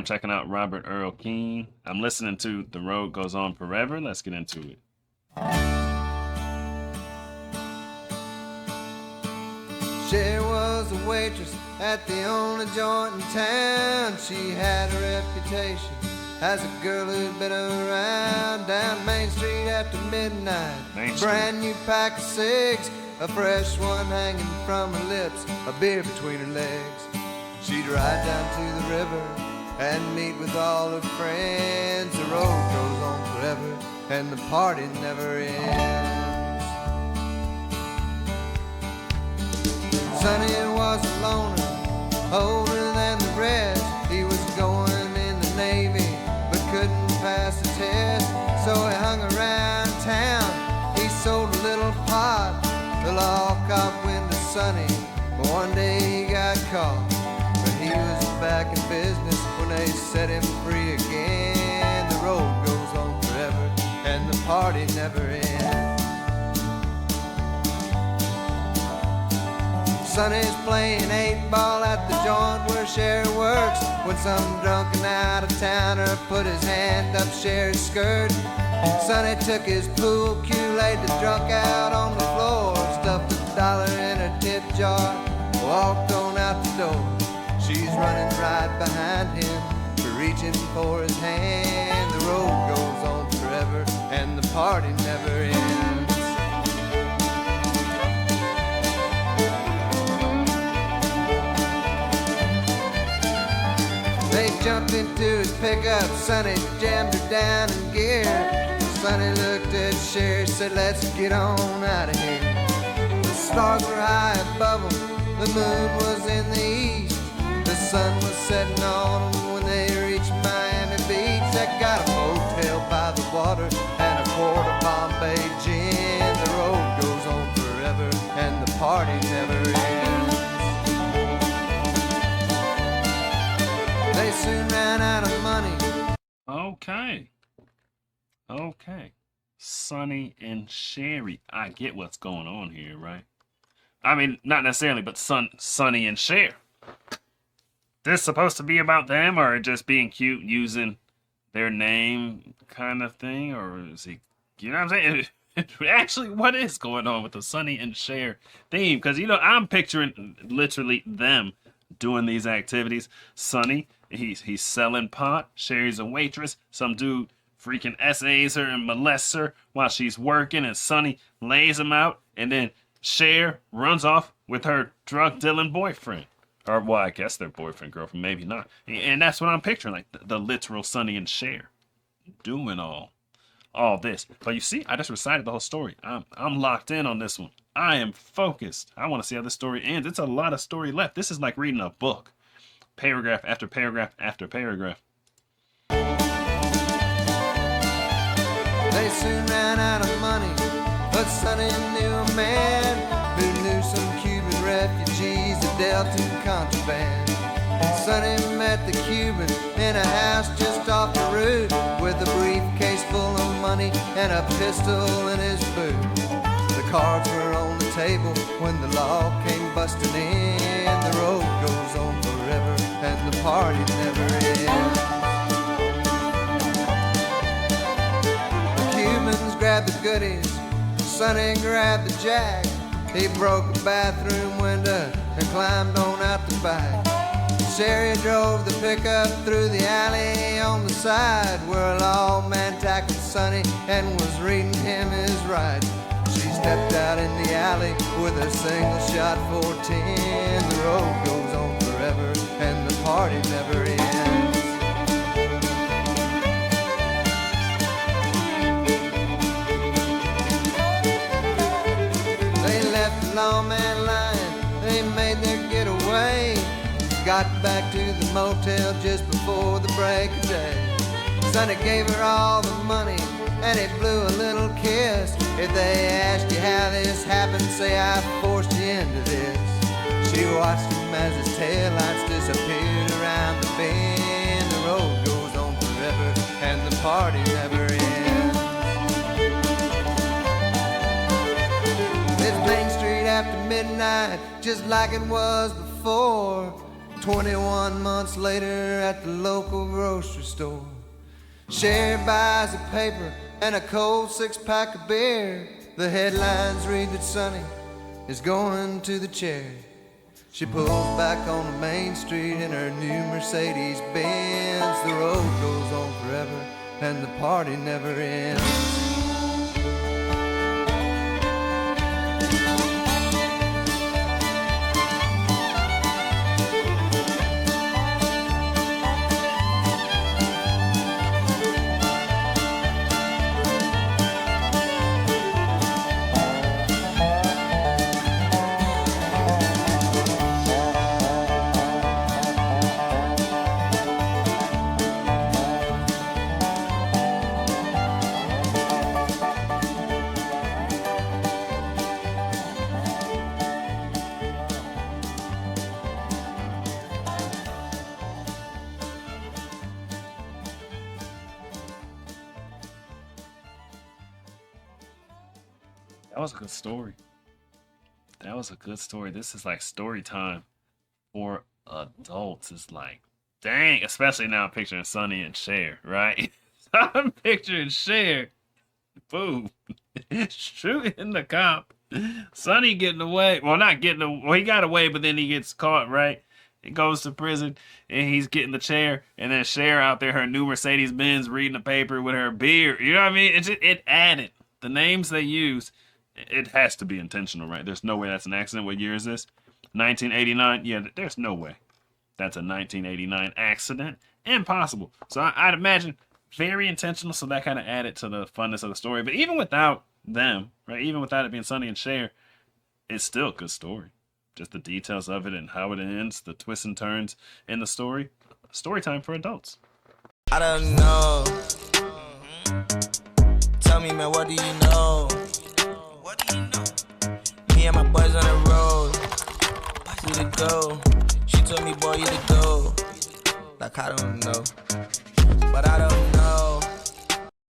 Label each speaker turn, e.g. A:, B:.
A: I'm checking out Robert Earl Keen. I'm listening to The Road Goes On Forever. Let's get into it.
B: Sherry was a waitress at the only joint in town. She had a reputation as a girl who'd been around down Main Street after midnight. Brand new pack of cigs, a fresh one hanging from her lips, a beer between her legs. She'd ride down to the river and meet with all her friends. The road goes on forever and the party never ends. Sonny was a loner, older than the rest. He was going in the Navy, but couldn't pass the test. So he hung around town, he sold a little pot. The law cop went to Sonny, but one day he got caught. But he was back in business when they set him free again. The road goes on forever and the party never ends. Sonny's playing 8-ball at the joint where Sherry works, when some drunken out-of-towner put his hand up Sherry's skirt. Sonny took his pool cue, laid the drunk out on the floor, stuffed $1 in her tip jar, walked on out the door. She's running right behind him, reaching for his hand. The road goes on forever and the party never ends. They jumped into his pickup, Sonny jammed her down in gear. Sonny looked at Sherry, said, let's get on out of here. The stars were high above them, the moon was in the east. The sun was setting on them when they reached Miami Beach. They got a motel by the water and a quart of Bombay gin. The road goes on forever and the party never ends. They soon ran out of money.
A: Okay. Sonny and Sherry. I get what's going on here, right? I mean, not necessarily, but Sonny and Cher. This supposed to be about them, or just being cute using their name kind of thing? Or is he, you know what I'm saying? Actually, what is going on with the Sonny and Cher theme? Because, you know, I'm picturing literally them doing these activities. Sonny, he's selling pot. Sherry's a waitress. Some dude freaking SAs her and molests her while she's working, and Sonny lays him out, and then Cher runs off with her drug dealing boyfriend. Or, well, I guess their boyfriend, girlfriend, maybe not. And that's what I'm picturing, like the literal Sonny and Cher doing all this. But you see, I just recited the whole story. I'm locked in on this one. I am focused. I want to see how this story ends. It's a lot of story left. This is like reading a book. Paragraph after paragraph after paragraph.
B: They soon ran out of money, but Sonny knew a man who knew some Cuban refugees that dealt in contraband. Sonny met the Cuban in a house just off the route, with a briefcase full of money and a pistol in his boot. The cards were on the table when the law came busting in. The road goes on forever and the party never ends. The Cubans grabbed the goodies, Sonny grabbed the jack. He broke a bathroom window and climbed on out the back. Sherry drove the pickup through the alley on the side, where a lawman tackled Sonny and was reading him his rights. She stepped out in the alley with a single shot 410. The road goes on forever and the party never ends. They left the lawman lying, they made their getaway. Got back to the motel just before the break of day. Sonny gave her all the money and he blew a little kiss. If they asked you how this happened, say I forced you into this. She watched him as his taillights disappeared around the bend. The road goes on forever and the party never ends. It's Main Street after midnight, just like it was before. 21 months later at the local grocery store, Sherry buys a paper and a cold 6-pack of beer. The headlines read that Sonny is going to the Cherry. She pulls back on the main street in her new Mercedes Benz. The road goes on forever and the party never ends.
A: That was a good story. That was a good story. This is like story time for adults. It's like, dang, especially now I'm picturing Sonny and Cher, right? I'm picturing Cher. Boom. Shooting the cop. Sonny getting away. Well, not getting away. Well, he got away, but then he gets caught, right? He goes to prison, and he's getting the chair, and then Cher out there, her new Mercedes-Benz, reading the paper with her beer. You know what I mean? It added. The names they use, it has to be intentional, right? There's no way that's an accident. What year is this? 1989? Yeah, there's no way that's a 1989 accident. Impossible. So I'd imagine very intentional, so that kind of added to the funness of the story. But even without them, right, even without it being Sonny and Cher, it's still a good story. Just the details of it and how it ends, the twists and turns in the story. Story time for adults.
C: I don't know. Tell me, man, what do you know? What do you know? Me and my boys on the road. We to go. She told me, boy, you to go. Like, I don't know. But I don't know.